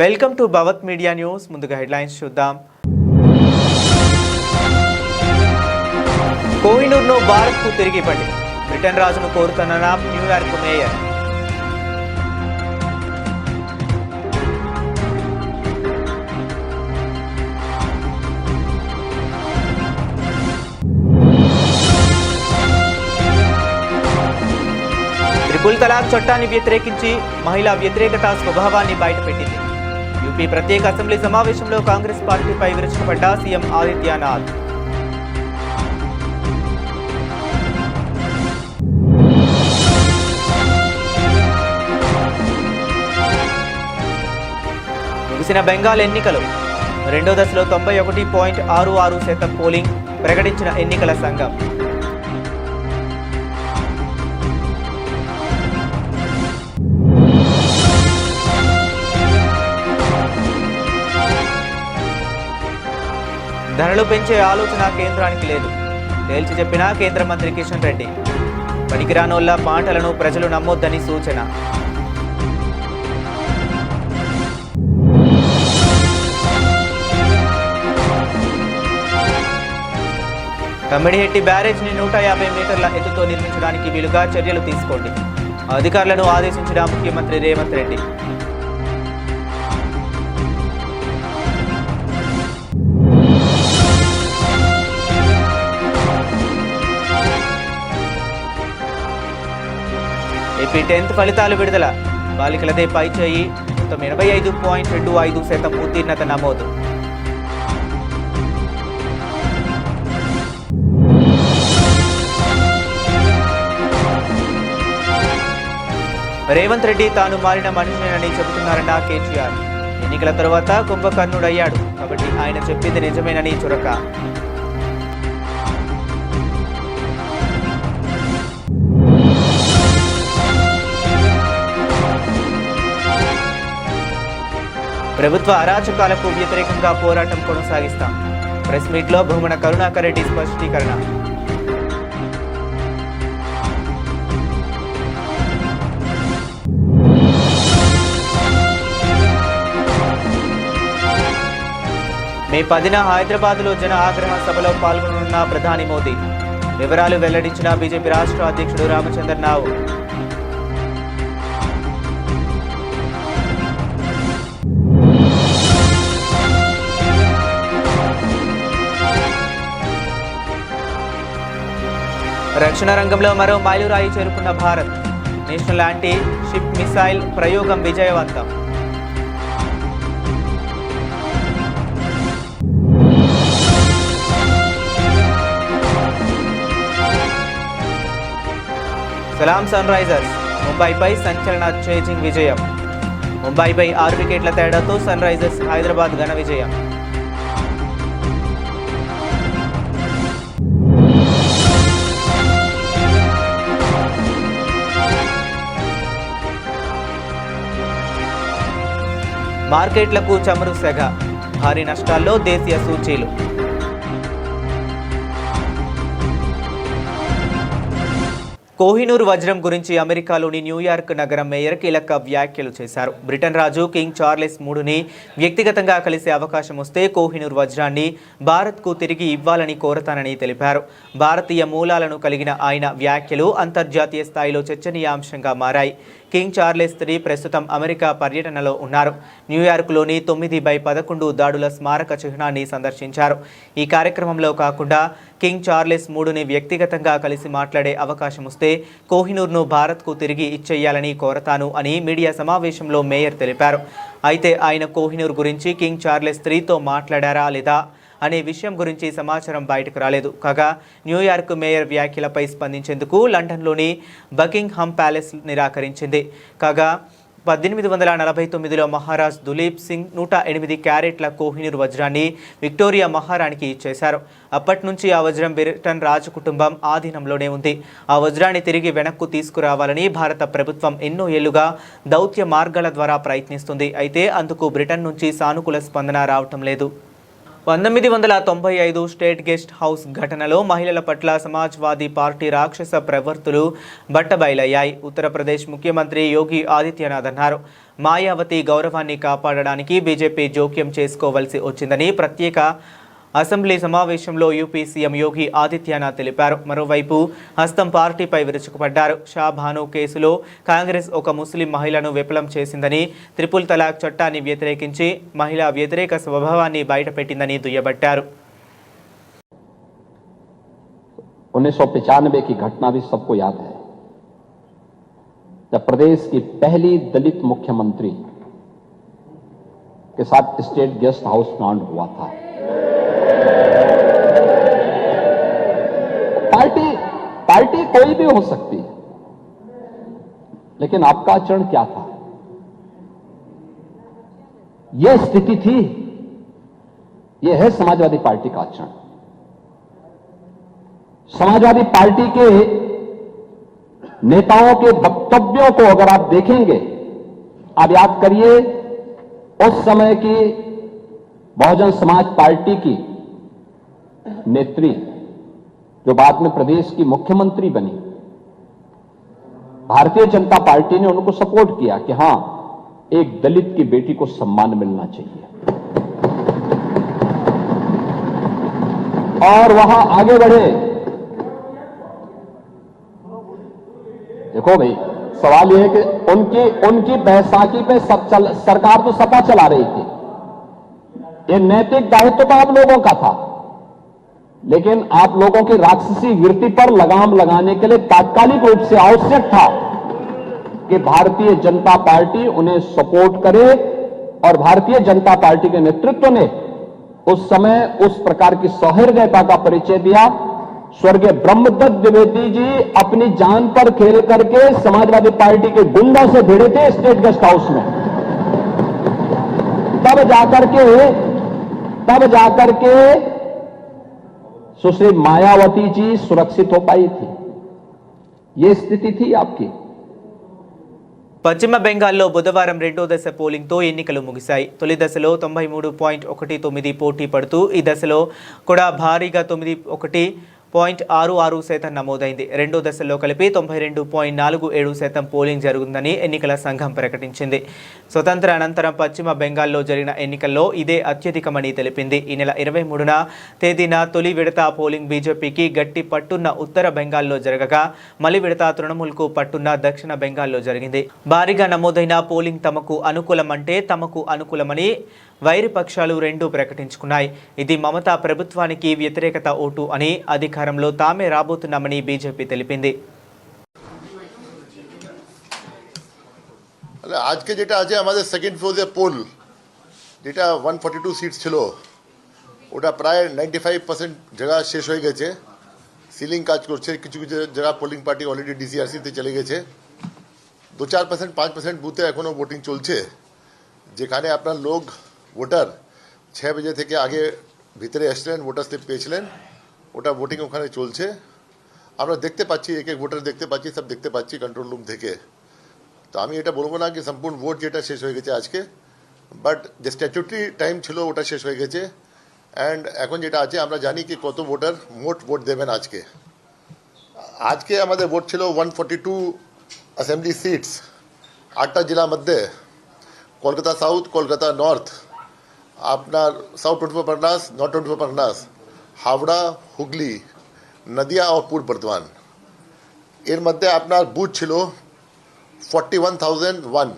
Welcome to Bhavat media news. ముందుగా headlines చూద్దాం. కోహినూర్ను భారత్కు తిరిగి ఇవ్వండి, బ్రిటన్ రాజును కోరుతున్న న్యూయార్క్ మేయర్. త్రిపుల్ తలాక్ చట్టాన్ని వ్యతిరేకించి మహిళా వ్యతిరేకత స్వభావాన్ని బయటపెట్టింది. యూపీ ప్రత్యేక అసెంబ్లీ సమావేశంలో కాంగ్రెస్ పార్టీపై విరుచుకుపడ్డ సీఎం ఆదిత్యనాథ్. ముగిసిన బెంగాల్ ఎన్నికలు రెండో దశలో 91.66% పోలింగ్ ప్రకటించిన ఎన్నికల సంఘం. ధరలు పెంచే ఆలోచన కేంద్రానికి లేదు, తేల్చి చెప్పిన కేంద్ర మంత్రి కిషన్ రెడ్డి. పనికిరానోళ్ల మాటలను ప్రజలు నమ్మొద్దని సూచన. తమ్మిడిహెట్టి బ్యారేజ్ని 150 మీటర్ల ఎత్తుతో నిర్మించడానికి వీలుగా చర్యలు తీసుకోండి, అధికారులను ఆదేశించిన ముఖ్యమంత్రి రేవంత్ రెడ్డి. ఏపీ 10th ఫలితాలు విడుదల. బాలికలదే పైచేయి, మొత్తం 85.25% ఉత్తీర్ణత నమోదు. రేవంత్ రెడ్డి తాను మారిన మనిషినేనని చెబుతున్నారన్న కేటీఆర్. ఎన్నికల తర్వాత కుంభకర్ణుడయ్యాడు కాబట్టి ఆయన చెప్పింది నిజమేనని చురక. ప్రభుత్వ అరాచకాలకు వ్యతిరేకంగా పోరాటం కొనసాగిస్తాం. ప్రెస్ మీట్లో భూమన కరుణాకర్ రెడ్డి స్పష్టీకరణ. మే 10న హైదరాబాద్లో జన ఆగ్రహ సభలో పాల్గొననున్న ప్రధాని మోదీ. వివరాలు వెల్లడించిన బీజేపీ రాష్ట్ర అధ్యక్షుడు రామచంద్ర రావు. రక్షణ రంగంలో మరో మైలురాయి చేరుకున్న Bharat. National anti ship missile ప్రయోగం విజయవంతం. సలాం సన్ రైజర్స్ ముంబైపై సంచలన చేజింగ్ విజయం. ముంబైపై 6 వికెట్ల తేడాతో సన్ రైజర్స్ హైదరాబాద్ ఘన విజయం. మార్కెట్లకు చమురు సెగ, భారీ నష్టాల్లో దేశీయ సూచీలు. కోహినూర్ వజ్రం గురించి అమెరికాలోని న్యూయార్క్ నగరం మేయర్ కీలక వ్యాఖ్యలు చేశారు. బ్రిటన్ రాజు కింగ్ చార్లెస్ మూడుని వ్యక్తిగతంగా కలిసే అవకాశం వస్తే కోహినూర్ వజ్రాన్ని భారత్కు తిరిగి ఇవ్వాలని కోరతానని తెలిపారు. భారతీయ మూలాలను కలిగిన ఆయన వ్యాఖ్యలు అంతర్జాతీయ స్థాయిలో చర్చనీయాంశంగా మారాయి. కింగ్ చార్లెస్ III ప్రస్తుతం అమెరికా పర్యటనలో ఉన్నారు. న్యూయార్క్లోని 9/11 దాడుల స్మారక చిహ్నాన్ని సందర్శించారు. ఈ కార్యక్రమంలో కాకుండా కింగ్ చార్లెస్ మూడుని వ్యక్తిగతంగా కలిసి మాట్లాడే అవకాశం వస్తే కోహినూర్ను భారత్కు తిరిగి ఇచ్చేయాలని కోరతాను అని మీడియా సమావేశంలో మేయర్ తెలిపారు. అయితే ఆయన కోహినూర్ గురించి కింగ్ చార్లెస్ IIIతో మాట్లాడారా లేదా అనే విషయం గురించి సమాచారం బయటకు రాలేదు. కాగా న్యూయార్క్ మేయర్ వ్యాఖ్యలపై స్పందించేందుకు లండన్లోని బకింగ్హామ్ ప్యాలెస్ నిరాకరించింది. కాగా 1849లో మహారాజ్ దులీప్ సింగ్ 108 క్యారెట్ల కోహినూర్ వజ్రాన్ని విక్టోరియా మహారాణికి ఇచ్చేశారు. అప్పటి నుంచి ఆ వజ్రం బ్రిటన్ రాజకుటుంబం ఆధీనంలోనే ఉంది. ఆ వజ్రాన్ని తిరిగి వెనక్కు తీసుకురావాలని భారత ప్రభుత్వం ఎన్నో ఏళ్లుగా దౌత్య మార్గాల ద్వారా ప్రయత్నిస్తుంది. అయితే అందుకు బ్రిటన్ నుంచి సానుకూల స్పందన రావటం లేదు. 1995 స్టేట్ గెస్ట్ హౌస్ ఘటనలో మహిళల పట్ల సమాజ్వాదీ పార్టీ రాక్షస ప్రవర్తులు బట్టబయలయ్యాయి. ఉత్తరప్రదేశ్ ముఖ్యమంత్రి యోగి ఆదిత్యనాథ్ అన్నారు. మాయావతి గౌరవాన్ని కాపాడడానికి బీజేపీ జోక్యం చేసుకోవాల్సి వచ్చిందని ప్రత్యేక అసెంబ్లీ సమావేశంలో యూపీ సీఎం యోగి ఆదిత్యనాథ్ తెలిపారు. మరోవైపు హస్తం పార్టీపై విరుచుకుపడ్డారు. షాబాను కేసులో కాంగ్రెస్ ఒక ముస్లిం మహిళను విఫలం చేసిందని, త్రిపుల్ తలాక్ చట్టాన్ని వ్యతిరేకించి మహిళా వ్యతిరేక స్వభావాన్ని బయటపెట్టిందని దుయ్యబట్టారు. 1995 की घटना भी सबको याद है, जब प्रदेश की पहली दलित मुख्यमंत्री के साथ स्टेट गेस्ट हाउस कांड हुआ था। पार्टी कोई भी हो सकती है, लेकिन आपका आचरण क्या था? यह स्थिति थी, यह है समाजवादी पार्टी का आचरण। समाजवादी पार्टी के नेताओं के वक्तव्यों को अगर आप देखेंगे, आप याद करिए उस समय की बहुजन समाज पार्टी की नेत्री जो बाद में प्रदेश की मुख्यमंत्री बनी, भारतीय जनता पार्टी ने उनको सपोर्ट किया कि हां, एक दलित की बेटी को सम्मान मिलना चाहिए और वहां आगे बढ़े। देखो भाई, सवाल यह है कि उनकी बैसाखी पे सरकार तो सपा चला रही थी, ये नैतिक दायित्व तो आप लोगों का था, लेकिन आप लोगों की राक्षसी वृत्ति पर लगाम लगाने के लिए तात्कालिक रूप से आवश्यक था कि भारतीय जनता पार्टी उन्हें सपोर्ट करे, और भारतीय जनता पार्टी के नेतृत्व ने उस समय उस प्रकार की सौहार्दता का परिचय दिया। स्वर्गीय ब्रह्मदत्त द्विवेदी जी अपनी जान पर खेल करके समाजवादी पार्टी के गुंडों से भिड़े थे स्टेट गेस्ट हाउस में, तब जाकर के सुश्री मायावती जी सुरक्षित हो पाई थी। ये स्थिति थी आपकी। పశ్చిమ బెంగాల్లో బుధవారం రెండో దశ పోలింగ్తో ఎన్నికలు ముగిశాయి. తొలి దశలో 93.19 పోటీ పడుతూ ఈ దశలో కూడా భారీగా 91.66% నమోదైంది. రెండో దశలో కలిపి 92.47% పోలింగ్ జరుగుతుందని ఎన్నికల సంఘం ప్రకటించింది. స్వతంత్ర అనంతరం పశ్చిమ బెంగాల్లో జరిగిన ఎన్నికల్లో ఇదే అత్యధికమని తెలిపింది. ఈ నెల 23న తేదీన తొలి విడత పోలింగ్ బీజేపీకి గట్టి పట్టున్న ఉత్తర బెంగాల్లో జరగగా, మలి విడత తృణమూల్కు పట్టున్న దక్షిణ బెంగాల్లో జరిగింది. భారీగా నమోదైన పోలింగ్ తమకు అనుకూలమంటే తమకు అనుకూలమని వైరి పక్షాలు రెండూ ప్రకటించుకున్నాయి. ఇది మమతా ప్రభుత్వానికి వ్యతిరేకత ఓటు అని, అధికారంలో తామే రాబోతున్నామని బీజేపీ తెలిపింది. আজকে যেটা আছে আমাদের সেকেন্ড ফ্লোরে পোল যেটা 142 সিটস ছিল, ওটা প্রায় 95% জায়গা শেষ হয়ে গেছে। সিলিং কাজ করছে, কিছু কিছু জায়গা পোলিং পার্টি অলরেডি ডিসিআরসিতে চলে গেছে। 2-4%, 5% বুথে এখনও ভোটিং চলছে, যেখানে আপনার লোক ভোটার 6 बजे থেকে আগে ভিতরে আসলেন, ভোটার স্লিপ পেয়েছিলেন, ওটা ভোটিং ওখানে চলছে। আমরা দেখতে পাচ্ছি, এক এক ভোটার দেখতে পাচ্ছি, সব দেখতে পাচ্ছি কন্ট্রোল রুম থেকে। তো আমি এটা বলবো না কি সম্পূর্ণ ভোট যেটা শেষ হয়ে গেছে আজকে, বাট যে স্ট্যাচুটারি টাইম ছিল ওটা শেষ হয়ে গেছে। অ্যান্ড এখন যেটা আছে আমরা জানি কি কত ভোটার মোট ভোট দেবেন আজকে। আজকে আমাদের ভোট ছিল 142 অ্যাসেম্বলি সিটস, 8টা জেলার মধ্যে, কলকাতা সাউথ, কলকাতা নর্থ, আপনার সাউথ 24 परगनास, नॉर्थ 24 परगनास, হাওড়া, হুগলি, নদিয়া और पूर्व बर्धमान। এর মধ্যে আপনার বুথ ছিল 41,001,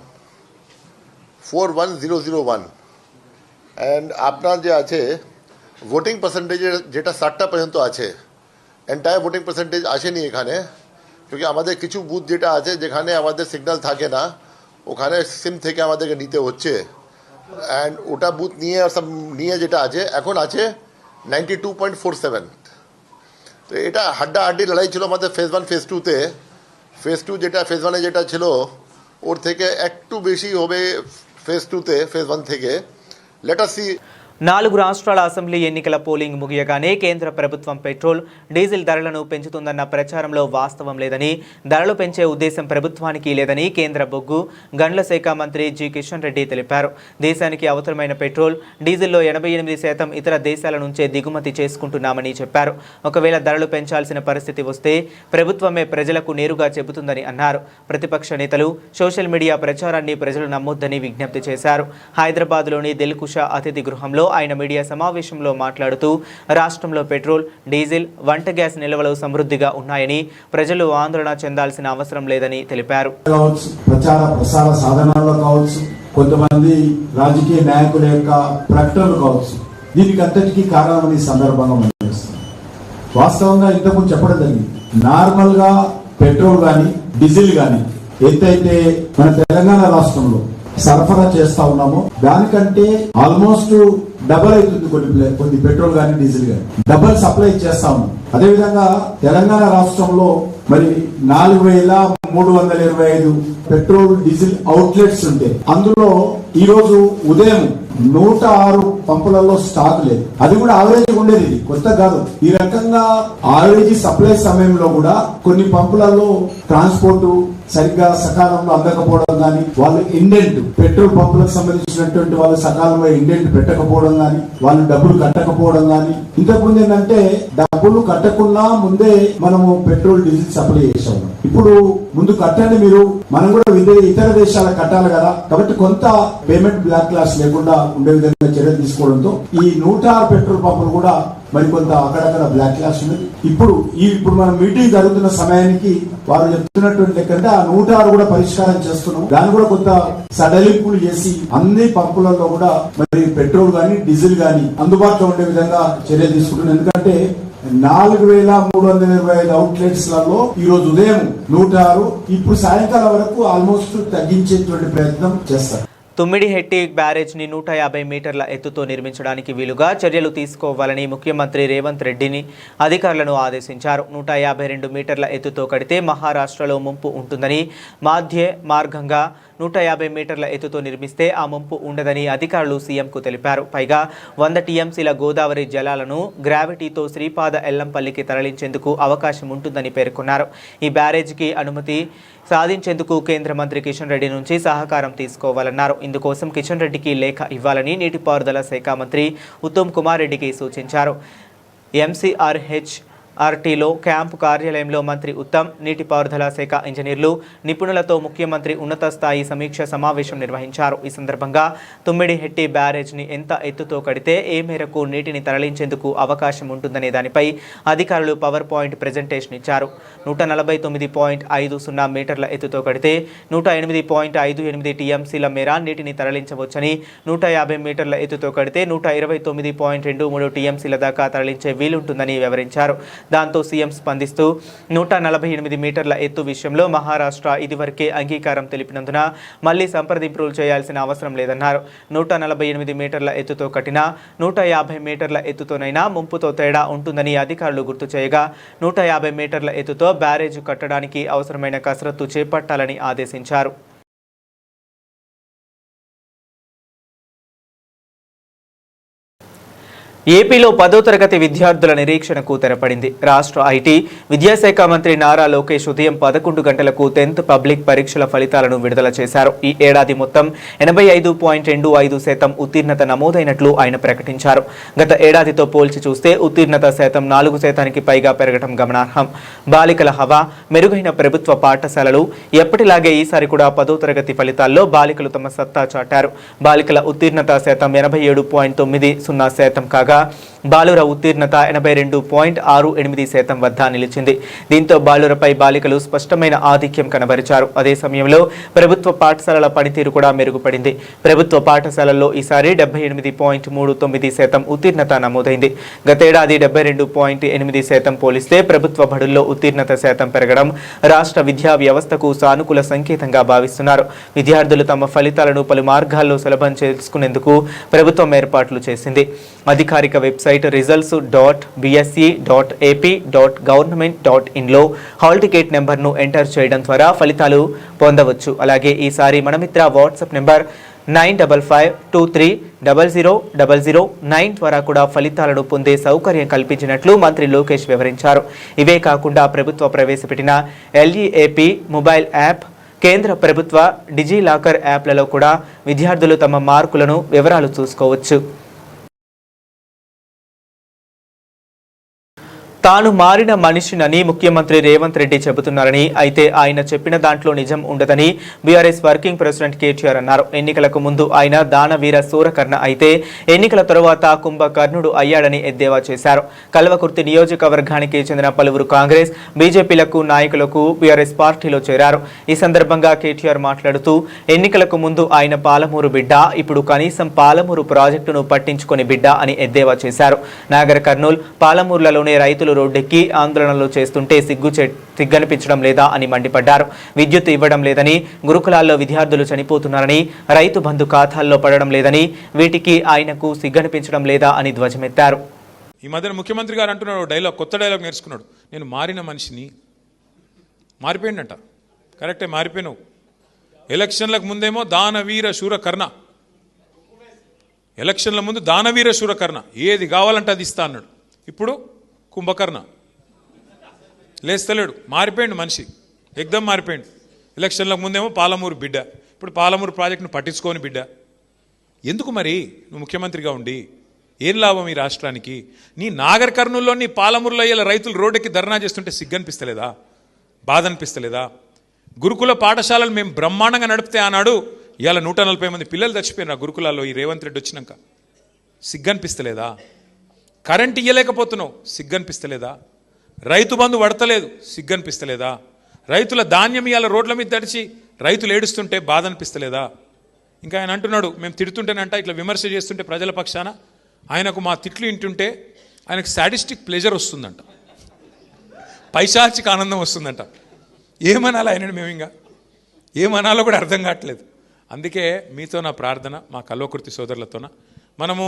41001। অ্যান্ড আপনার যে আছে ভোটিং পার্সেন্টেজ যেটা 60টা পর্যন্ত আছে, এন্টায়ার ভোটিং পার্সেন্টেজ আসেনি এখানে, क्योंकि আমাদের কিছু বুথ যেটা আছে যেখানে আমাদের সিগন্যাল থাকে না, ওখানে সিম থেকে আমাদেরকে নিতে হচ্ছে। অ্যান্ড ওটা বুথ নিয়ে আর সব নিয়ে যেটা আছে এখন আছে 92.47। তো এটা হাড্ডাহাড্ডি লড়াই ছিল আমাদের ফেজ 1 ফেজ 2তে। ফেজ 2 যেটা ফেজ 1-এ যেটা ছিল ওর থেকে একটু বেশি হবে ফেজ 2তে, ফেজ 1 থেকে। Let us see. 4 రాష్ట్రాల అసెంబ్లీ ఎన్నికల పోలింగ్ ముగియగానే కేంద్ర ప్రభుత్వం పెట్రోల్, డీజిల్ ధరలను పెంచుతుందన్న ప్రచారంలో వాస్తవం లేదని, ధరలు పెంచే ఉద్దేశం ప్రభుత్వానికి లేదని కేంద్ర బొగ్గు, గనుల శాఖ మంత్రి జి కిషన్ రెడ్డి తెలిపారు. దేశానికి అవసరమైన పెట్రోల్, డీజిల్లో 88% ఇతర దేశాల నుంచే దిగుమతి చేసుకుంటున్నామని చెప్పారు. ఒకవేళ ధరలు పెంచాల్సిన పరిస్థితి వస్తే ప్రభుత్వమే ప్రజలకు నేరుగా చెబుతుందని అన్నారు. ప్రతిపక్ష నేతలు సోషల్ మీడియా ప్రచారాన్ని ప్రజలు నమ్మొద్దని విజ్ఞప్తి చేశారు. హైదరాబాద్లోని దిల్కుష అతిథి గృహంలో ఆయన మీడియా సమావేశంలో మాట్లాడుతూ రాష్ట్రంలో పెట్రోల్, డీజిల్, వంట గ్యాస్ నిల్వలు సమృద్ధిగా ఉన్నాయని, ప్రజలు ఆందోళన చెందాల్సిన అవసరం లేదని తెలిపారు. ప్రచార ప్రసార సాధనాల్లో కావచ్చు, కొంతమంది రాజకీయ నాయకుల యొక్క ప్రకటనలు కావచ్చు, దీనికి అంతటికీ కారణమని సందర్భంగా మనం వాస్తవంగా ఇంతకుముందు చెప్పడం జరిగింది. నార్మల్ గా పెట్రోల్ గాని డీజిల్ గాని ఎంతైతే మన తెలంగాణ రాష్ట్రంలో సరఫరా చేస్తా ఉన్నామో దానికంటే ఆల్మోస్ట్ డబల్ అవుతుంది. కొన్ని పెట్రోల్ గానీ డీజిల్ గానీ డబల్ సప్లై చేస్తా ఉన్నాం. అదేవిధంగా తెలంగాణ రాష్ట్రంలో మరి 4,325 పెట్రోల్ డీజిల్ అవుట్లెట్స్ ఉంటే అందులో ఈ రోజు ఉదయం 106 పంపులలో స్టాక్ లేదు. అది కూడా ఆవరేజ్ ఉండేది, కొత్త కాదు. ఈ రకంగా ఆవరేజ్ సప్లై సమయంలో కూడా కొన్ని పంపులలో ట్రాన్స్పోర్ట్ సరిగ్గా సకాలంలో అందకపోవడం కానీ, వాళ్ళు ఇండెంట్ పెట్రోల్ పంపులకు సంబంధించినటువంటి వాళ్ళు సకాలంలో ఇండెంట్ పెట్టకపోవడం కానీ, వాళ్ళు డబ్బులు కట్టకపోవడం కానీ. ఇంతకుముందు ఏంటంటే డబ్బులు కట్టకుండా ముందే మనము పెట్రోల్ డీజిల్ సప్లై చేసాము. ఇప్పుడు ముందు కట్టండి మీరు, మనం కూడా ఇతర దేశాలకు కట్టాలి కదా, కాబట్టి కొంత పేమెంట్ బ్లాక్ క్లాస్ లేకుండా ఉండే విధంగా చర్యలు తీసుకోవడంతో ఈ 106 పెట్రోల్ పంపులు కూడా మరికొంత అక్కడక్కడ బ్లాక్ క్లాస్ ఉంది. ఇప్పుడు మన మీటింగ్ జరుగుతున్న సమయానికి వారు చెప్తున్నటువంటి లెక్కంటే ఆ 106 కూడా పరిష్కారం చేస్తున్నాం. దాన్ని కూడా కొంత సడలింపులు చేసి అన్ని పంపులలో కూడా మరి పెట్రోల్ గానీ డీజిల్ గానీ అందుబాటులో ఉండే విధంగా చర్యలు తీసుకుంటున్నాం. ఎందుకంటే 4,325 అవుట్లెట్స్ లలో ఈ రోజు ఉదయం 106, ఇప్పుడు సాయంకాలం వరకు ఆల్మోస్ట్ తగ్గించేటువంటి ప్రయత్నం చేస్తారు. తుమ్మిడిహెట్టి బ్యారేజ్ని 150 మీటర్ల ఎత్తుతో నిర్మించడానికి వీలుగా చర్యలు తీసుకోవాలని ముఖ్యమంత్రి రేవంత్ రెడ్డిని అధికారులను ఆదేశించారు. 152 మీటర్ల ఎత్తుతో కడితే మహారాష్ట్రలో ముంపు ఉంటుందని, మాధ్య మార్గంగా 150 మీటర్ల ఎత్తుతో నిర్మిస్తే ఆ ముంపు ఉండదని అధికారులు సీఎంకు తెలిపారు. పైగా 100 టీఎంసీల గోదావరి జలాలను గ్రావిటీతో శ్రీపాద ఎల్లంపల్లికి తరలించేందుకు అవకాశం ఉంటుందని పేర్కొన్నారు. ఈ బ్యారేజ్కి అనుమతి సాధించేందుకు కేంద్ర మంత్రి కిషన్ రెడ్డి నుంచి సహకారం తీసుకోవాలన్నారు. ఇందుకోసం కిషన్ రెడ్డికి లేఖ ఇవ్వాలని నీటిపారుదల శాఖ మంత్రి ఉత్తమ్ కుమార్ రెడ్డికి సూచించారు. ఎంసీఆర్హెచ్ఆర్టీలో క్యాంపు కార్యాలయంలో మంత్రి ఉత్తమ్, నీటిపారుదల శాఖ ఇంజనీర్లు, నిపుణులతో ముఖ్యమంత్రి ఉన్నత స్థాయి సమీక్ష సమావేశం నిర్వహించారు. ఈ సందర్భంగా తుమ్మిడిహెట్టి బ్యారేజ్ని ఎంత ఎత్తుతో కడితే ఏ మేరకు నీటిని తరలించేందుకు అవకాశం ఉంటుందనే దానిపై అధికారులు పవర్ పాయింట్ ప్రెజెంటేషన్ ఇచ్చారు. 149.50 మీటర్ల ఎత్తుతో కడితే 108.58 టీఎంసీల మేర నీటిని తరలించవచ్చని, 150 మీటర్ల ఎత్తుతో కడితే 129.23 టీఎంసీల దాకా తరలించే వీలుంటుందని వివరించారు. దాంతో సీఎం స్పందిస్తూ 148 మీటర్ల ఎత్తు విషయంలో మహారాష్ట్ర ఇదివరకే అంగీకారం తెలిపినందున మళ్లీ సంప్రదింపులు చేయాల్సిన అవసరం లేదన్నారు. 148 మీటర్ల ఎత్తుతో కట్టినా 150 మీటర్ల ఎత్తుతోనైనా ముంపుతో తేడా ఉంటుందని అధికారులు గుర్తు చేయగా, 150 మీటర్ల ఎత్తుతో బ్యారేజ్ కట్టడానికి అవసరమైన కసరత్తు చేపట్టాలని ఆదేశించారు. ఏపీలో 10వ తరగతి విద్యార్థుల నిరీక్షణకు తెరపడింది. రాష్ట్ర ఐటీ విద్యాశాఖ మంత్రి నారా లోకేష్ ఉదయం 11 గంటలకు 10th పబ్లిక్ పరీక్షల ఫలితాలను విడుదల చేశారు. ఈ ఏడాది మొత్తం 85.25% ఉత్తీర్ణత నమోదైనట్లు ఆయన ప్రకటించారు. గత ఏడాదితో పోల్చి చూస్తే ఉత్తీర్ణత శాతం 4% పైగా పెరగడం గమనార్హం. బాలికల హవా, మెరుగైన ప్రభుత్వ పాఠశాలలు. ఎప్పటిలాగే ఈసారి కూడా 10వ తరగతి ఫలితాల్లో బాలికలు తమ సత్తా చాటారు. బాలికల ఉత్తీర్ణత శాతం 87.90% కాగా బాలుర ఉత్తీర్ణత 82.68% వద్ద నిలిచింది. దీంతో బాలురపై బాలికలు స్పష్టమైన ఆధిక్యం కనబరిచారు. అదే సమయంలో ప్రభుత్వ పాఠశాలల పనితీరు కూడా మెరుగుపడింది. ప్రభుత్వ పాఠశాలల్లో ఈసారి 78.39% ఉత్తీర్ణత నమోదైంది. గతేడాది 72.8% పోలిస్తే ప్రభుత్వ బడుల్లో ఉత్తీర్ణత శాతం పెరగడం రాష్ట్ర విద్యా వ్యవస్థకు సానుకూల సంకేతంగా భావిస్తున్నారు. విద్యార్థులు తమ ఫలితాలను పలు మార్గాల్లో సులభం చేసుకునేందుకు ప్రభుత్వం ఏర్పాట్లు చేసింది. అధికారిక వెబ్సైట్ results.bse.ap.government.in లో హాల్ టికెట్ నెంబర్ను ఎంటర్ చేయడం ద్వారా ఫలితాలు పొందవచ్చు. అలాగే ఈసారి మనమిత్ర వాట్సాప్ నెంబర్ 9552300009 ద్వారా కూడా ఫలితాలను పొందే సౌకర్యం కల్పించినట్లు మంత్రి లోకేష్ వివరించారు. ఇవే కాకుండా ప్రభుత్వ ప్రవేశపెట్టిన LEAP మొబైల్ యాప్, కేంద్ర ప్రభుత్వ డిజిలాకర్ యాప్లలో కూడా విద్యార్థులు తమ మార్కులను వివరాలు చూసుకోవచ్చు. తాను మారిన మనిషినని ముఖ్యమంత్రి రేవంత్ రెడ్డి చెబుతున్నారని, అయితే ఆయన చెప్పిన దాంట్లో నిజం ఉండదని బీఆర్ఎస్ వర్కింగ్ ప్రెసిడెంట్ కేటీఆర్ అన్నారు. ఎన్నికలకు ముందు ఆయన దానవీర సూరకర్ణ అయితే ఎన్నికల తరువాత కుంభకర్ణుడు అయ్యాడని ఎద్దేవా చేశారు. కల్వకుర్తి నియోజకవర్గానికి చెందిన పలువురు కాంగ్రెస్, బీజేపీలకు నాయకులకు బీఆర్ఎస్ పార్టీలో చేరారు. ఈ సందర్భంగా కేటీఆర్ మాట్లాడుతూ ఎన్నికలకు ముందు ఆయన పాలమూరు బిడ్డ, ఇప్పుడు కనీసం పాలమూరు ప్రాజెక్టును పట్టించుకొని బిడ్డ అని ఎద్దేవా చేశారు. నాగర్ కర్నూల్, పాలమూరులలోనే రైతులు రోడ్డెక్కి ఆందోళనలు చేస్తుంటే సిగ్గనిపించడం లేదా అని మండిపడ్డారు. విద్యుత్ ఇవ్వడం లేదని, గురుకులాల్లో విద్యార్థులు చనిపోతున్నారని, రైతు బంధు ఖాతాల్లో పడడం లేదని, వీటికి ఆయనకు సిగ్గనిపించడం లేదా అని ధ్వజమెత్తారు. ఈ మధ్యన ముఖ్యమంత్రి గారు అంటున్నాడు డైలాగ్, కొత్త డైలాగ్ నేర్చుకున్నాడు. నేను మారిన మనిషిని. మారిపోయిందంట. కరెక్టే, మారిపోయినావు. ఎలక్షన్లకు ముందేమో దానవీర శూరకర్ణ, ఎలక్షన్ల ముందు దానవీర శూరకర్ణ, ఏది కావాలంటే అది ఇస్తా అన్నాడు. ఇప్పుడు కుంభకర్ణ, లేస్తలేడు. మారిపోయిండు మనిషి, ఎగ్దం మారిపోయిండు. ఎలక్షన్లకు ముందేమో పాలమూరు బిడ్డ, ఇప్పుడు పాలమూరు ప్రాజెక్టును పట్టించుకోని బిడ్డ. ఎందుకు మరి నువ్వు ముఖ్యమంత్రిగా ఉండి ఏం లాభం ఈ రాష్ట్రానికి? నీ నాగర్ కర్నూల్లో, నీ పాలమూరులో ఇలా రైతులు రోడ్డుకి ధర్నా చేస్తుంటే సిగ్గనిపిస్తలేదా? బాధ అనిపిస్తలేదా? గురుకుల పాఠశాలలు మేము బ్రహ్మాండంగా నడిపితే ఆనాడు ఇవాళ 140 మంది పిల్లలు చచ్చిపోయిన గురుకులాల్లో ఈ రేవంత్ రెడ్డి వచ్చినాక. సిగ్గనిపిస్తలేదా? కరెంట్ ఇయ్యలేకపోతున్నావు, సిగ్గనిపిస్తలేదా? రైతు బంధు పడతలేదు, సిగ్గనిపిస్తలేదా? రైతుల ధాన్యం ఇవాళ రోడ్ల మీద తడిచి రైతులు ఏడుస్తుంటే బాధ అనిపిస్తలేదా? ఇంకా ఆయన అంటున్నాడు, మేము తిడుతుంటేనంట, ఇట్లా విమర్శ చేస్తుంటే ప్రజల పక్షాన ఆయనకు మా తిట్లు వింటుంటే ఆయనకు సాడిస్టిక్ ప్లెజర్ వస్తుందంట, పైశాచిక ఆనందం వస్తుందంట. ఏమనాలి ఆయనని? మేము ఇంకా ఏమనాలో కూడా అర్థం కావట్లేదు. అందుకే మీతో నా ప్రార్థన, మా కల్వకుర్తి సోదరులతోన, మనము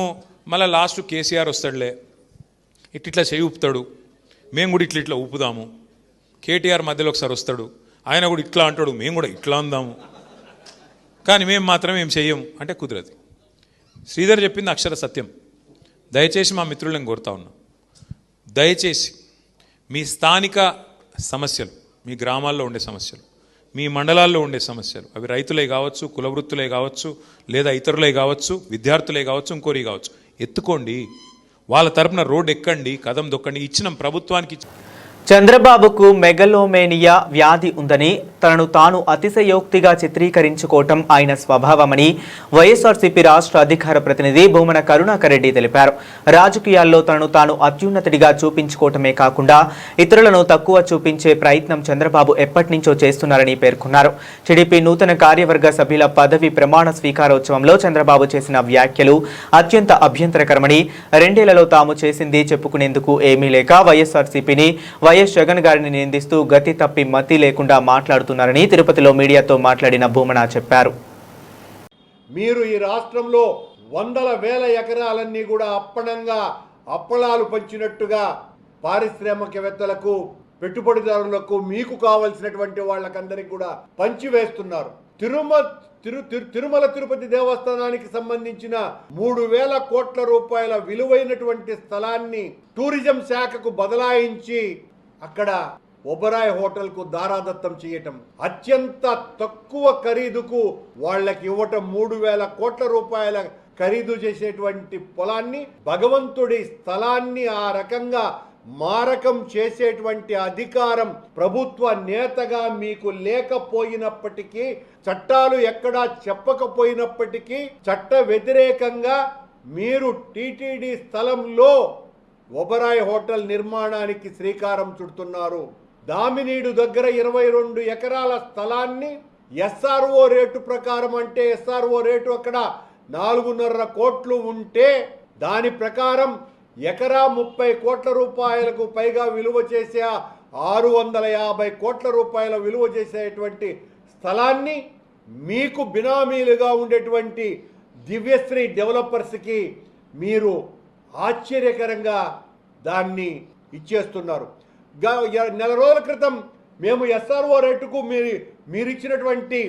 మళ్ళీ లాస్ట్ కేసీఆర్ వస్తాడులే, ఇట్లా చేయి ఊపుతాడు, మేము కూడా ఇట్లా ఊపుదాము. కేటీఆర్ మధ్యలో ఒకసారి వస్తాడు, ఆయన కూడా ఇట్లా అంటాడు, మేము కూడా ఇట్లా అందాము, కానీ మేము మాత్రం ఏం చెయ్యము అంటే కుదరదు. శ్రీధర్ చెప్పింది అక్షర సత్యం. దయచేసి మా మిత్రులను కోరుతా ఉన్నాం, దయచేసి మీ స్థానిక సమస్యలు, మీ గ్రామాల్లో ఉండే సమస్యలు, మీ మండలాల్లో ఉండే సమస్యలు, అవి రైతులే కావచ్చు, కులవృత్తులే కావచ్చు, లేదా ఇతరులే కావచ్చు, విద్యార్థులే కావచ్చు, ఇంకోరి కావచ్చు, ఎత్తుకోండి. వాళ్ళ తరపున రోడ్డు ఎక్కండి, కదం దొక్కండి. ఇచ్చిన ప్రభుత్వానికి చంద్రబాబుకు మెగలోమేనియా వ్యాధి ఉందని, తనను తాను అతిశయోక్తిగా చిత్రీకరించుకోవటం ఆయన స్వభావమని వైఎస్ఆర్సీపీ రాష్ట్ర అధికార ప్రతినిధి భూమన కరుణాకర్ రెడ్డి తెలిపారు. రాజకీయాల్లో తనను తాను అత్యున్నతుడిగా చూపించుకోవటమే కాకుండా ఇతరులను తక్కువ చూపించే ప్రయత్నం చంద్రబాబు ఎప్పటినుంచో చేస్తున్నారని పేర్కొన్నారు. టీడీపీ నూతన కార్యవర్గ సభ్యుల పదవి ప్రమాణ స్వీకారోత్సవంలో చంద్రబాబు చేసిన వ్యాఖ్యలు అత్యంత అభ్యంతరకరమని, 2 ఏళ్లలో తాము చేసింది చెప్పుకునేందుకు ఏమీ లేక వైఎస్ఆర్సీపీని, వైఎస్ జగన్ గారిని నిందిస్తూ గతి తప్పి మతి లేకుండా మాట్లాడుతున్నారని తిరుపతిలో మీడియాతో మాట్లాడిన భూమన చెప్పారు. మీరు ఈ రాష్ట్రంలో వందల వేల ఎకరాలన్నీ కూడా అప్పనంగా అప్పళాలు పంచినట్టుగా పారిశ్రామికవేత్తలకు, పెట్టుబడిదారులకు, మీకు కావలసినటువంటి వాళ్ళకందరికి కూడా పంచివేస్తున్నారు. తిరుమల తిరుపతి దేవస్థానానికి సంబంధించిన 3,000 కోట్ల రూపాయల విలువైనటువంటి స్థలాన్ని టూరిజం శాఖకు బదలాయించి అక్కడ ఒబరాయ్ హోటల్కు దారాదత్తం చేయటం, అత్యంత తక్కువ ఖరీదుకు వాళ్ళకి ఇవ్వటం, 3,000 కోట్ల రూపాయల ఖరీదు చేసేటువంటి పొలాన్ని, భగవంతుడి స్థలాన్ని ఆ రకంగా మారకం చేసేటువంటి అధికారం ప్రభుత్వ నేతగా మీకు లేకపోయినప్పటికీ, చట్టాలు ఎక్కడా చెప్పకపోయినప్పటికీ చట్ట వ్యతిరేకంగా మీరు టీటీడీ స్థలంలో ఒబరాయ్ హోటల్ నిర్మాణానికి శ్రీకారం చుడుతున్నారు. దామినీడు దగ్గర 22 ఎకరాల స్థలాన్ని ఎస్ఆర్ఓ రేటు ప్రకారం, అంటే ఎస్ఆర్ఓ రేటు అక్కడ 4.5 కోట్లు ఉంటే దాని ప్రకారం ఎకరా 30 కోట్ల రూపాయలకు పైగా విలువ చేసే 650 కోట్ల రూపాయల విలువ చేసేటువంటి స్థలాన్ని మీకు బినామీలుగా ఉండేటువంటి దివ్యశ్రీ డెవలపర్స్కి మీరు ఆశ్చర్యకరంగా దాన్ని ఇచ్చేస్తున్నారు. నెల రోజుల క్రితం మేము ఎస్ఆర్ఓ రేటుకు మీరు ఇచ్చినటువంటి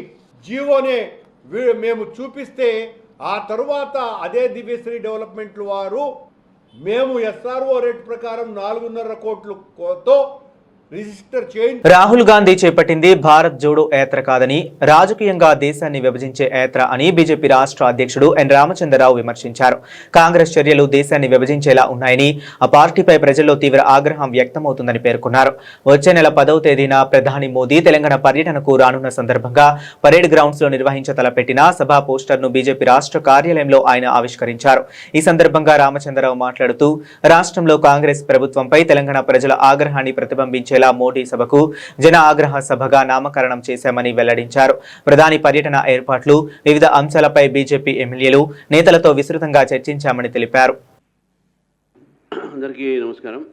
జీవోనే మేము చూపిస్తే ఆ తరువాత అదే దివ్యశ్రీ డెవలప్మెంట్లు వారు మేము SRO రేట్ ప్రకారం 4.5 కోట్లతో రిజిస్టర్ చేయండి. రాహుల్ గాంధీ చేపట్టింది భారత్ జోడో యాత్ర కాదని, రాజకీయంగా దేశాన్ని విభజించే యాత్ర అని బీజేపీ రాష్ట్ర అధ్యక్షుడు ఎన్ రామచంద్రరావు విమర్శించారు. కాంగ్రెస్ చర్యలు దేశాన్ని విభజించేలా ఉన్నాయని, ఆ పార్టీపై ప్రజల్లో తీవ్ర ఆగ్రహం వ్యక్తమవుతుందని పేర్కొన్నారు. వచ్చే నెల 10వ తేదీన ప్రధాని మోదీ తెలంగాణ పర్యటనకు రానున్న సందర్భంగా పరేడ్ గ్రౌండ్స్ లో నిర్వహించ తలపెట్టిన సభా పోస్టర్ను బీజేపీ రాష్ట్ర కార్యాలయంలో ఆయన ఆవిష్కరించారు. ఈ సందర్భంగా రామచంద్రరావు మాట్లాడుతూ, రాష్ట్రంలో కాంగ్రెస్ ప్రభుత్వంపై తెలంగాణ ప్రజల ఆగ్రహాన్ని ప్రతిబింబించేలా మోడీ సభకు జన ఆగ్రహ సభగా నామకరణం చేశామని వెల్లడించారు. ప్రధాని పర్యటన ఏర్పాట్లు, వివిధ అంశాలపై బీజేపీ ఎమ్మెల్యేలు, నేతలతో విస్తృతంగా చర్చించామని తెలిపారు. అందరికీ నమస్కారం.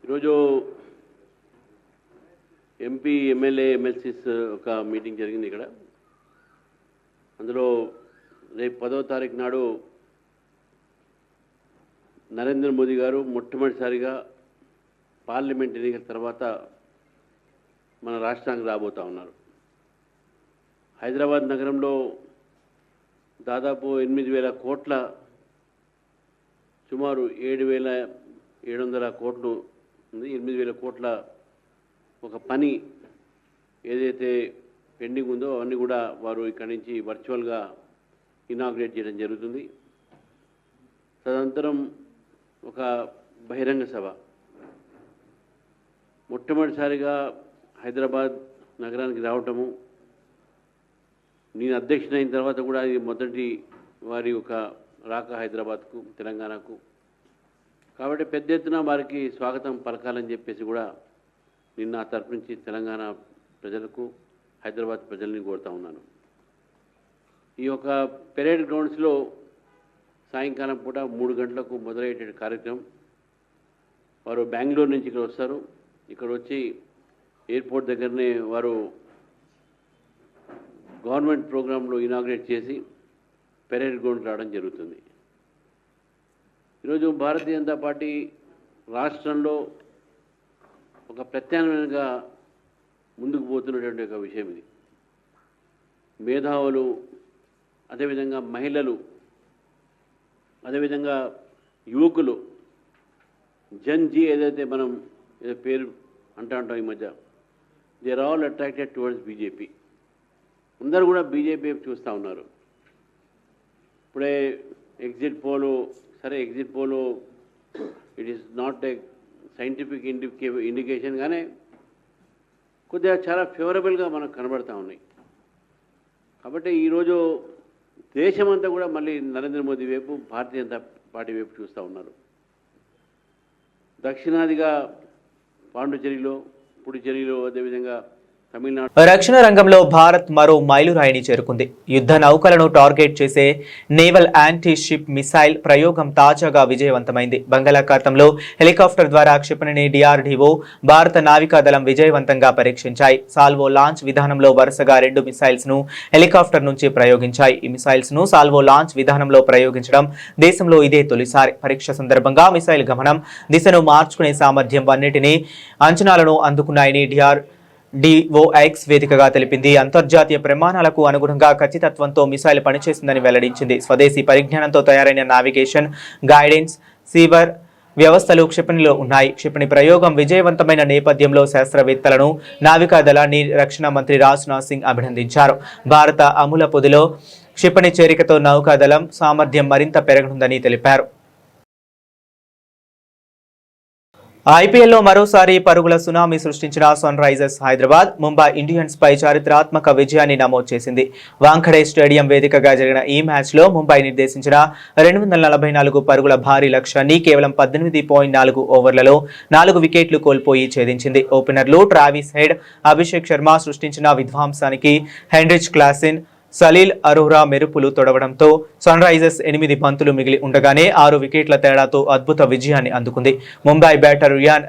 ఈరోజు ఎంపీ, ఎమ్మెల్యే, ఎమ్మెల్సీస్ ఒక మీటింగ్ జరిగింది ఇక్కడ. అందులో రేపు 10వ తారీఖు నాడు నరేంద్ర మోదీ గారు మొట్టమొదటిసారిగా పార్లమెంట్ ఎన్నికల తర్వాత మన రాష్ట్రానికి రాబోతూ ఉన్నారు. హైదరాబాద్ నగరంలో దాదాపు 8,000 కోట్ల, సుమారు 7,700 కోట్లు ఉంది. 8,000 కోట్ల ఒక పని ఏదైతే పెండింగ్ ఉందో అవన్నీ కూడా వారు ఇక్కడి నుంచి వర్చువల్గా ఇనాగ్రేట్ చేయడం జరుగుతుంది. తదనంతరం ఒక బహిరంగ సభ, మొట్టమొదటిసారిగా హైదరాబాద్ నగరానికి రావటము, నేను అధ్యక్షుడైన తర్వాత కూడా ఇది మొదటి వారి ఒక రాక హైదరాబాద్కు, తెలంగాణకు. కాబట్టి పెద్ద ఎత్తున వారికి స్వాగతం పలకాలని చెప్పేసి కూడా నిన్న ఆ తరపు నుంచి తెలంగాణ ప్రజలకు, హైదరాబాద్ ప్రజల్ని కోరుతా ఉన్నాను. ఈ యొక్క పెరేడ్ గ్రౌండ్స్లో సాయంకాలం పూట 3 గంటలకు మొదలయ్యే కార్యక్రమం. వారు బెంగళూరు నుంచి ఇక్కడ వస్తారు. ఇక్కడ వచ్చి ఎయిర్పోర్ట్ దగ్గరనే వారు గవర్నమెంట్ ప్రోగ్రాంలో ఇనాగ్రేట్ చేసి పెరేడ్ గ్రౌండ్ రావడం జరుగుతుంది. ఈరోజు భారతీయ జనతా పార్టీ రాష్ట్రంలో ఒక ప్రత్యామ్నాయంగా ముందుకు పోతున్నటువంటి ఒక విషయం ఇది. మేధావులు, అదేవిధంగా మహిళలు, అదేవిధంగా యువకులు, జన్జీ ఏదైతే మనం పేరు అంటాం ఈ మధ్య, they are all attracted towards BJP. అందరూ కూడా బీజేపీ చూస్తూ ఉన్నారు. ఇప్పుడే ఎగ్జిట్ పోలు, సరే exit poll it is not a scientific indication, కానీ కొద్దిగా చాలా ఫేవరబుల్గా మనకు కనబడతా ఉన్నాయి. కాబట్టి ఈరోజు దేశమంతా కూడా మళ్ళీ నరేంద్ర మోదీ వైపు, భారతీయ జనతా పార్టీ వైపు చూస్తూ ఉన్నారు. దక్షిణాదిగా పాండుచేరిలో, పుడుచేరిలో, అదేవిధంగా తమిళనాడు. రక్షణ రంగంలో భారత్ మరో మైలురాయిని చేరుకుంది. యుద్ధ నౌకలను టార్గెట్ చేసే నేవల్ యాంటీ షిప్ మిసైల్ ప్రయోగం తాజాగా విజయవంతమైంది. బంగాళాఖాతంలో హెలికాప్టర్ ద్వారా క్షిపణిని డిఆర్డీఓ, భారత నావికాదళం విజయవంతంగా పరీక్షించాయి. సాల్వో లాంచ్ విధానంలో వరుసగా 2 మిసైల్స్ ను హెలికాప్టర్ నుంచి ప్రయోగించాయి. ఈ మిసైల్స్ ను సాల్వో లాంచ్ విధానంలో ప్రయోగించడం దేశంలో ఇదే తొలిసారి. పరీక్ష సందర్భంగా మిసైల్ గమనం, దిశను మార్చుకునే సామర్థ్యం అన్నిటినీ అంచనాలను అందుకున్నాయని డిఓఎక్స్ వేదికగా తెలిపింది. అంతర్జాతీయ ప్రమాణాలకు అనుగుణంగా ఖచ్చితత్వంతో మిసైల్ పనిచేసిందని వెల్లడించింది. స్వదేశీ పరిజ్ఞానంతో తయారైన నావిగేషన్, గైడెన్స్, సీవర్ వ్యవస్థలు క్షిపణిలో ఉన్నాయి. క్షిపణి ప్రయోగం విజయవంతమైన నేపథ్యంలో శాస్త్రవేత్తలను, నావికాదళాన్ని రక్షణ మంత్రి రాజ్నాథ్ సింగ్ అభినందించారు. భారత అమూల పొదిలో క్షిపణి చేరికతో నౌకాదళం సామర్థ్యం మరింత పెరగనుందని తెలిపారు. ఐపీఎల్లో మరోసారి పరుగుల సునామీ సృష్టించిన Sunrisers Hyderabad Mumbai Indians పై చారిత్రాత్మక విజయాన్ని నమోదు చేసింది. వాంఖడే స్టేడియం వేదికగా జరిగిన ఈ మ్యాచ్లో ముంబై నిర్దేశించిన 244 పరుగుల భారీ లక్ష్యాన్ని కేవలం 18.4 ఓవర్లలో 4 వికెట్లు కోల్పోయి ఛేదించింది. ఓపెనర్లు ట్రావిస్ హెడ్, అభిషేక్ శర్మ సృష్టించిన విధ్వంసానికి హెన్రిచ్ క్లాసిన్, సలీల్ అరోరా మెరుపులు తొడవడంతో సన్ రైజర్స్ 8 బంతులు మిగిలి ఉండగానే 6 వికెట్ల తేడాతో అద్భుత విజయాన్ని అందుకుంది. ముంబై బ్యాటర్ రియాన్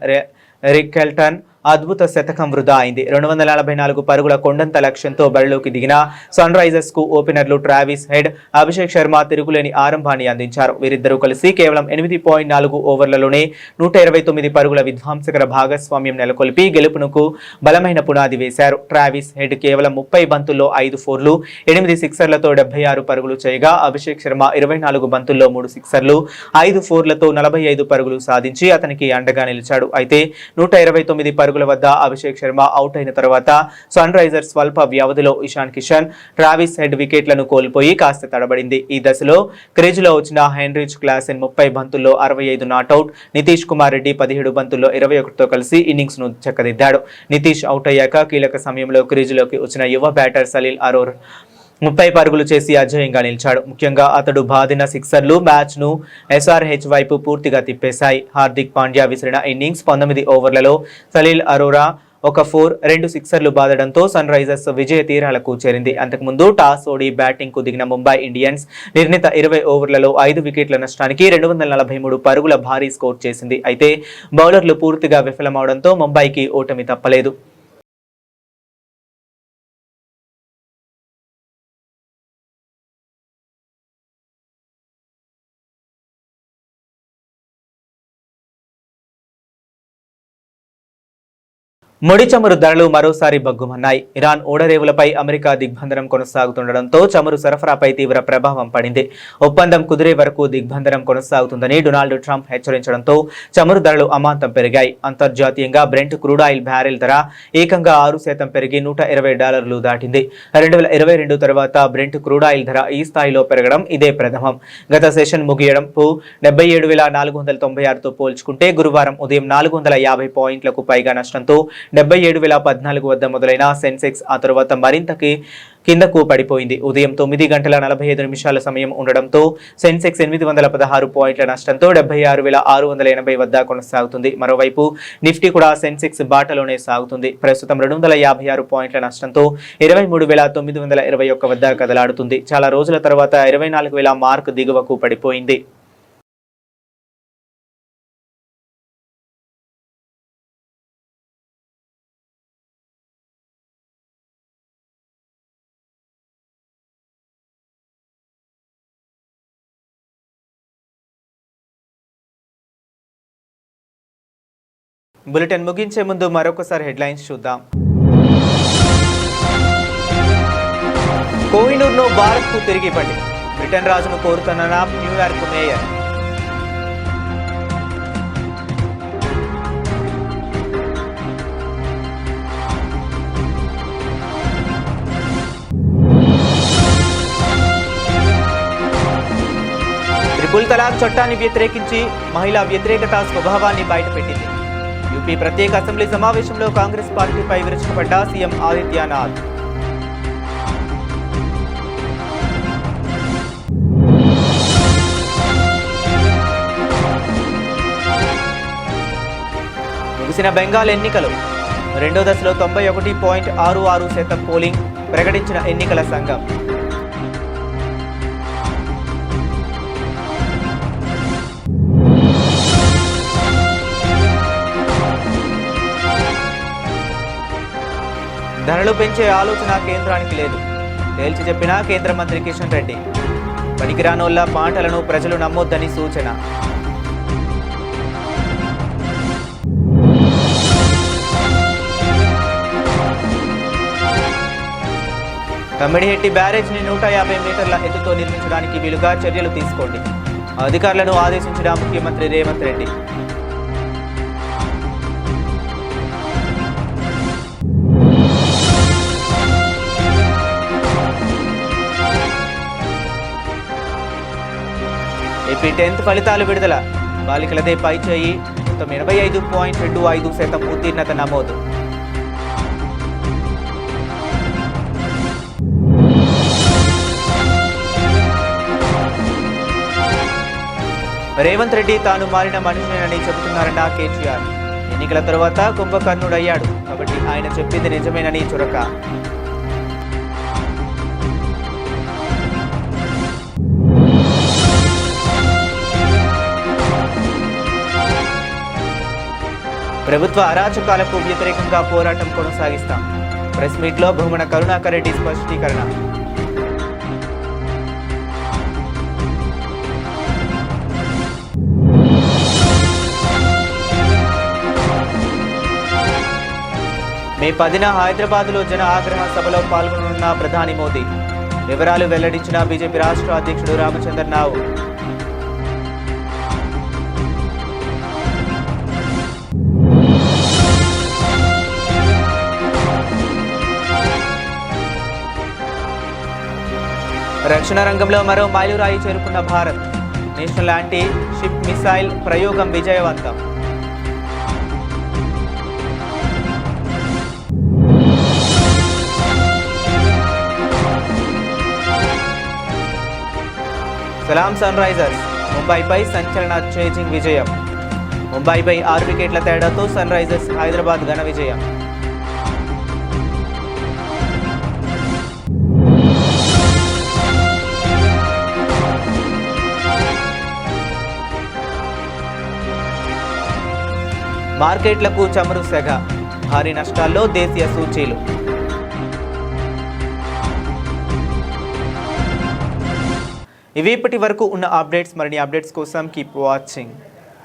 రికెల్టన్ అద్భుత శతకం వృధా అయింది. 244 పరుగుల కొండంత లక్ష్యంతో బరిలోకి దిగిన సన్ రైజర్స్ కు ఓపెనర్లు ట్రావిస్ హెడ్, అభిషేక్ శర్మ తిరుగులేని ఆరంభాన్ని అందించారు. వీరిద్దరూ కలిసి కేవలం 8.4 ఓవర్లలోనే 129 పరుగుల విధ్వంసకర భాగస్వామ్యం నెలకొల్పి గెలుపునకు బలమైన పునాది వేశారు. ట్రావిస్ హెడ్ కేవలం 30 బంతుల్లో 5 ఫోర్లు, 8 సిక్సర్లతో 76 పరుగులు చేయగా, అభిషేక్ శర్మ 24 బంతుల్లో 3 సిక్సర్లు, 5 ఫోర్లతో 45 పరుగులు సాధించి అతనికి అండగా నిలిచాడు. అయితే 129 పరుగుల వద్ద అభిషేక్ శర్మ అవుట్ అయిన తర్వాత సన్ రైజర్స్ స్వల్ప వ్యవధిలో ఇషాన్ కిషన్, ట్రావిస్ హెడ్ వికెట్లను కోల్పోయి కాస్త తడబడింది. ఈ దశలో క్రీజులో వచ్చిన హెన్రిచ్ క్లాసెన్ 30 బంతుల్లో 65 నాట్అవుట్, నితీష్ కుమార్ రెడ్డి 17 బంతుల్లో 21తో కలిసి ఇన్నింగ్స్ ను చక్కదిద్దాడు. నితీష్ అవుట్ అయ్యాక కీలక సమయంలో క్రీజులోకి వచ్చిన యువ బ్యాటర్ సలీల్ అరోర్ 30 పరుగులు చేసి అజేయంగా నిలిచాడు. ముఖ్యంగా అతడు బాదిన సిక్సర్లు మ్యాచ్ ను ఎస్ఆర్హెచ్ వైపు పూర్తిగా తిప్పేశాయి. హార్దిక్ పాండ్యా విసిరిన ఇన్నింగ్స్ 19 ఓవర్లలో సలీల్ అరోరా 1 4, 2 సిక్సర్లు బాదడంతో సన్ రైజర్స్ విజయ తీరాలకు చేరింది. అంతకుముందు టాస్ ఓడి బ్యాటింగ్ కు దిగిన ముంబై ఇండియన్స్ నిర్ణీత 20 ఓవర్లలో 5 వికెట్ల నష్టానికి 243 పరుగుల భారీ స్కోర్ చేసింది. అయితే బౌలర్లు పూర్తిగా విఫలమవడంతో ముంబైకి ఓటమి తప్పలేదు. ముడి చమురు ధరలు మరోసారి బగ్గుమన్నాయి. ఇరాన్ ఓడరేవులపై అమెరికా దిగ్బంధనం కొనసాగుతుండటంతో చమురు సరఫరాపై తీవ్ర ప్రభావం పడింది. ఒప్పందం కుదిరే వరకు దిగ్బంధనం కొనసాగుతుందని డొనాల్డ్ ట్రంప్ హెచ్చరించడంతో చమురు ధరలు అమాంతం పెరిగాయి. అంతర్జాతీయంగా బ్రెంట్ క్రూడ్ ఆయిల్ బ్యారెల్ ధర ఏకంగా 6% పెరిగి $120 దాటింది. 2022 తర్వాత బ్రెంట్ క్రూడ్ ఆయిల్ ధర ఈ స్థాయిలో పెరగడం ఇదే ప్రథమం. గత సెషన్ ముగియడంపు 77,496తో పోల్చుకుంటే గురువారం ఉదయం 450 పాయింట్లకు పైగా నష్టంతో 77,014 వద్ద మొదలైన సెన్సెక్స్ ఆ తర్వాత మరింత కిందకు పడిపోయింది. ఉదయం 9:45 సమయం ఉండడంతో సెన్సెక్స్ 816 పాయింట్ల నష్టంతో 76,680 వద్ద కొనసాగుతుంది. మరోవైపు నిఫ్టీ కూడా సెన్సెక్స్ బాటలోనే సాగుతుంది. ప్రస్తుతం 256 పాయింట్ల నష్టంతో 23,921 వద్ద కదలాడుతుంది. చాలా రోజుల తర్వాత 24,000 మార్క్ దిగువకు పడిపోయింది. బులెటిన్ ముగించే ముందు మరొకసారి హెడ్లైన్స్ చూద్దాం. కోహినూర్ను భారత్కు తిరిగి ఇవ్వండి, బ్రిటన్ రాజును కోరుతున్న న్యూయార్క్ మేయర్. ట్రిపుల్ తలాక్ చట్టాన్ని వ్యతిరేకించి మహిళా వ్యతిరేకత స్వభావాన్ని బయటపెట్టింది. యూపీ ప్రత్యేక అసెంబ్లీ సమావేశంలో కాంగ్రెస్ పార్టీపై విరుచుకుపడ్డ సీఎం ఆదిత్యనాథ్. ముగిసిన బెంగాల్ ఎన్నికలు రెండో దశలో 91.66% పోలింగ్ ప్రకటించిన ఎన్నికల సంఘం. ధరలు పెంచే ఆలోచన కేంద్రానికి లేదు, తేల్చి చెప్పిన కేంద్ర మంత్రి కిషన్ రెడ్డి. పనికిరానోళ్ల మాటలను ప్రజలు నమ్మొద్దని సూచన. తమ్మిడిహెట్టి బ్యారేజ్ని 150 మీటర్ల ఎత్తుతో నిర్మించడానికి వీలుగా చర్యలు తీసుకోండి, అధికారులను ఆదేశించిన ముఖ్యమంత్రి రేవంత్ రెడ్డి. ఏపీ 10th ఫలితాలు విడుదల. బాలికలదే పై చేయి, మొత్తం 85.25% ఉత్తీర్ణత నమోదు. రేవంత్ రెడ్డి తాను మారిన మనిషినేనని చెబుతున్నారన్న కేటీఆర్. ఎన్నికల తర్వాత కుంభకర్ణుడయ్యాడు కాబట్టి ఆయన చెప్పింది నిజమేనని చురక. ప్రభుత్వ అరాచకాలకు వ్యతిరేకంగా పోరాటం కొనసాగిస్తాం. ప్రెస్ మీట్లో భూమన కరుణాకర్ రెడ్డి స్పష్టీకరణ. మే 10న హైదరాబాద్లో జన ఆగ్రహ సభలో పాల్గొననున్న ప్రధాని మోదీ. వివరాలు వెల్లడించిన బీజేపీ రాష్ట్ర అధ్యక్షుడు రామచంద్రరావు. రక్షణ రంగంలో మరో మైలురాయి చేరుకున్న Bharat. National anti ship missile ప్రయోగం విజయవంతం. సలాం సన్ రైజర్స్ ముంబైపై సంచలన చేజింగ్ విజయం. ముంబైపై 6 వికెట్ల తేడాతో సన్ రైజర్స్ హైదరాబాద్ ఘన విజయం. మార్కెట్లకు చమురు సెగ. భారీ నష్టాల్లో దేశీయ సూచీలు. ఇవి ఇప్పటి వరకు ఉన్న అప్డేట్స్. మరిన్ని అప్డేట్స్ కోసం కీప్ వాచింగ్.